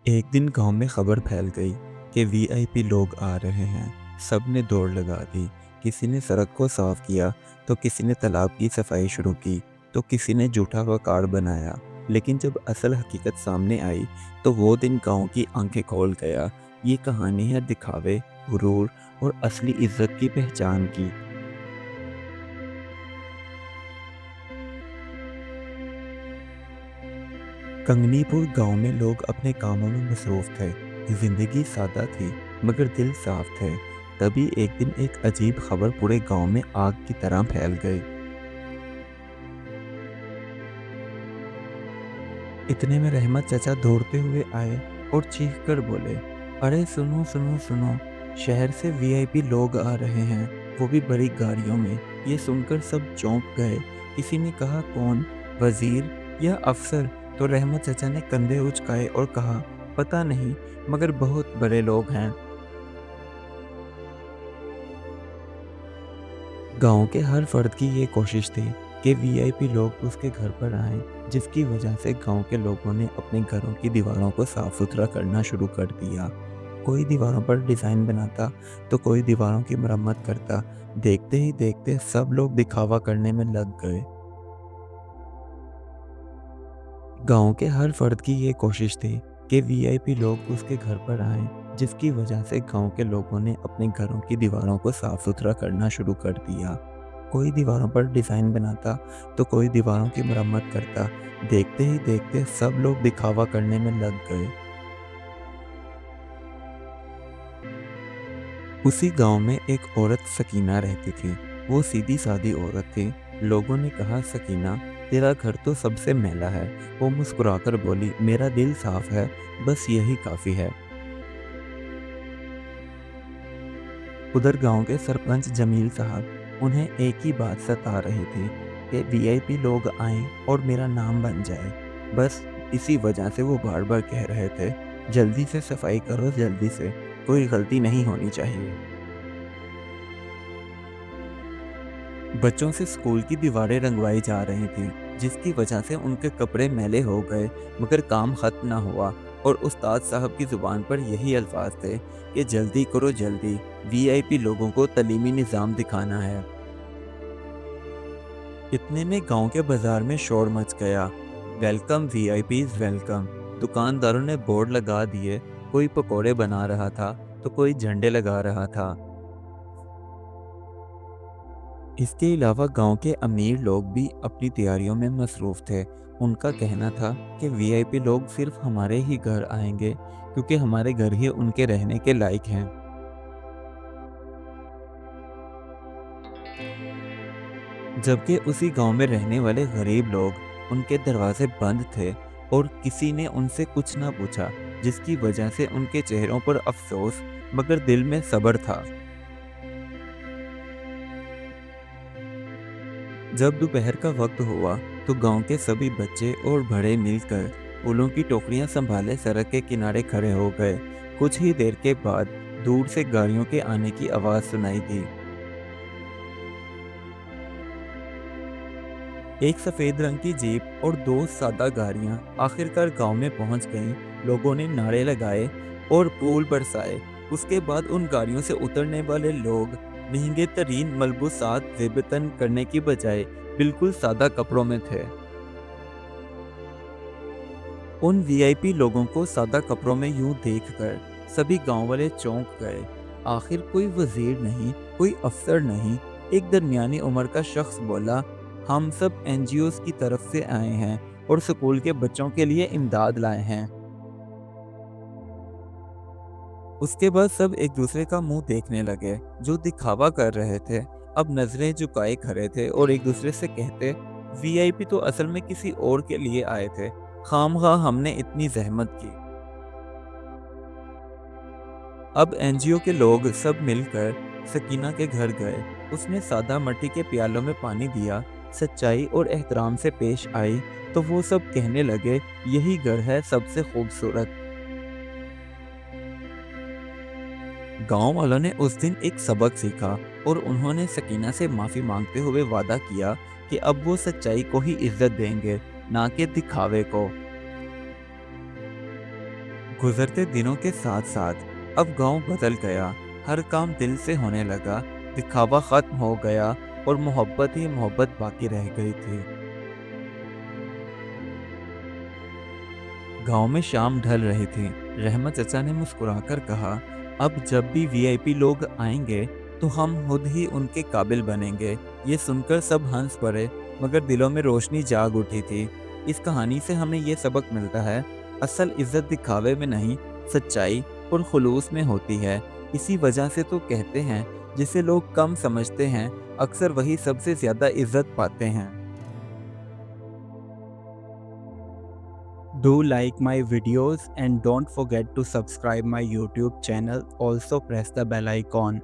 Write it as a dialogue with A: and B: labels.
A: एक दिन गांव में खबर फैल गई कि वीआईपी लोग आ रहे हैं। सब ने दौड़ लगा दी। किसी ने सड़क को साफ किया, तो किसी ने तालाब की सफाई शुरू की, तो किसी ने जूठा हुआ कार्ड बनाया। लेकिन जब असल हकीकत सामने आई, तो वो दिन गांव की आंखें खोल गया। ये कहानी है दिखावे, गुरूर और असली इज्जत की पहचान की। कंगनीपुर गांव में लोग अपने कामों में मसरूफ थे। जिंदगी सादा थी, मगर दिल साफ थे। तभी एक दिन एक अजीब खबर पूरे गांव में आग की तरह फैल गई। इतने में रहमत चाचा दौड़ते हुए आए और चीख कर बोले, अरे सुनो सुनो सुनो, शहर से वीआईपी लोग आ रहे हैं, वो भी बड़ी गाड़ियों में। ये सुनकर सब चौंक गए। किसी ने कहा, कौन, वजीर या अफसर? तो रहमत चाचा ने कंधे उचकाए और कहा, पता नहीं, मगर बहुत बड़े लोग हैं। गांव के हर फर्द की ये कोशिश थी कि वीआईपी लोग उसके घर पर आएं, जिसकी वजह से गांव के लोगों ने अपने घरों की दीवारों को साफ सुथरा करना शुरू कर दिया। कोई दीवारों पर डिज़ाइन बनाता, तो कोई दीवारों की मरम्मत करता। देखते ही देखते सब लोग दिखावा करने में लग गए। गांव के हर फर्द की ये कोशिश थी कि वीआईपी लोग उसके घर पर आएं, जिसकी वजह से गांव के लोगों ने अपने घरों की दीवारों को साफ सुथरा करना शुरू कर दिया। कोई दीवारों पर डिज़ाइन बनाता, तो कोई दीवारों की मरम्मत करता। देखते ही देखते सब लोग दिखावा करने में लग गए। उसी गांव में एक औरत सकीना रहती थी। वो सीधी सादी औरत थी। लोगों ने कहा, सकीना, तेरा घर तो सबसे मैला है। वो मुस्कुराकर बोली, मेरा दिल साफ है, बस यही काफ़ी है। उधर गांव के सरपंच जमील साहब, उन्हें एक ही बात सता रही थी कि वीआईपी लोग आएं और मेरा नाम बन जाए। बस इसी वजह से वो बार बार कह रहे थे, जल्दी से सफाई करो, जल्दी से, कोई गलती नहीं होनी चाहिए। बच्चों से स्कूल की दीवारें रंगवाई जा रही थी, जिसकी वजह से उनके कपड़े मैले हो गए, मगर काम खत्म ना हुआ। और उस्ताद साहब की ज़ुबान पर यही अल्फाज थे कि जल्दी करो जल्दी, वीआईपी लोगों को तालीमी निज़ाम दिखाना है। इतने में गांव के बाजार में शोर मच गया, वेलकम वीआईपीज वेलकम। दुकानदारों ने बोर्ड लगा दिए। कोई पकोड़े बना रहा था, तो कोई झंडे लगा रहा था। इसके अलावा गांव के अमीर लोग भी अपनी तैयारियों में मसरूफ थे। उनका कहना था कि वीआईपी लोग सिर्फ हमारे ही घर आएंगे, क्योंकि हमारे घर ही उनके रहने के लायक हैं। जबकि उसी गांव में रहने वाले गरीब लोग, उनके दरवाजे बंद थे और किसी ने उनसे कुछ ना पूछा, जिसकी वजह से उनके चेहरों पर अफसोस, मगर दिल में सब्र था। जब दोपहर का वक्त हुआ, तो गांव के सभी बच्चे और बड़े मिलकर फूलों की टोकरियां संभाले सड़क के किनारे खड़े हो गए। कुछ ही देर के बाद दूर से गाड़ियों के आने की आवाज सुनाई दी। एक सफेद रंग की जीप और दो सादा गाड़ियां आखिरकार गांव में पहुंच गईं। लोगों ने नारे लगाए और फूल बरसाए। उसके बाद उन गाड़ियों से उतरने वाले लोग महंगे तरीन मलबूसात ज़ेबतन करने की बजाय बिल्कुल सादा कपड़ों में थे। उन वीआईपी लोगों को सादा कपड़ों में यूं देखकर सभी गांव वाले चौंक गए। आखिर कोई वजीर नहीं, कोई अफसर नहीं, एक दरमियानी उम्र का शख्स बोला, हम सब एनजीओस की तरफ से आए हैं और स्कूल के बच्चों के लिए इमदाद लाए हैं। उसके बाद सब एक दूसरे का मुंह देखने लगे। जो दिखावा कर रहे थे अब नजरें झुकाए खड़े थे और एक दूसरे से कहते, वीआईपी तो असल में किसी और के लिए आए थे, खामखा हमने इतनी जहमत की। अब एनजीओ के लोग सब मिलकर सकीना के घर गए। उसने सादा मट्टी के प्यालों में पानी दिया, सच्चाई और एहतराम से पेश आई, तो वो सब कहने लगे, यही घर है सबसे खूबसूरत। गांव वालों ने उस दिन एक सबक सीखा और उन्होंने सकीना से माफ़ी मांगते हुए वादा किया कि अब वो सच्चाई को ही इज्जत देंगे, ना कि दिखावे को। गुजरते दिनों के साथ साथ अब गांव बदल गया। हर काम दिल से होने लगा, दिखावा खत्म हो गया और मोहब्बत ही मोहब्बत बाकी रह गई थी। गांव में शाम ढल रही थी। रहमत चचा ने मुस्कुराकर कहा, अब जब भी वीआईपी लोग आएंगे तो हम खुद ही उनके काबिल बनेंगे। ये सुनकर सब हंस पड़े, मगर दिलों में रोशनी जाग उठी थी। इस कहानी से हमें ये सबक मिलता है, असल इज्जत दिखावे में नहीं, सच्चाई और खुलूस में होती है। इसी वजह से तो कहते हैं, जिसे लोग कम समझते हैं अक्सर वही सबसे ज्यादा इज्जत पाते हैं। Do like my videos and don't forget to subscribe my YouTube channel. Also press the bell icon.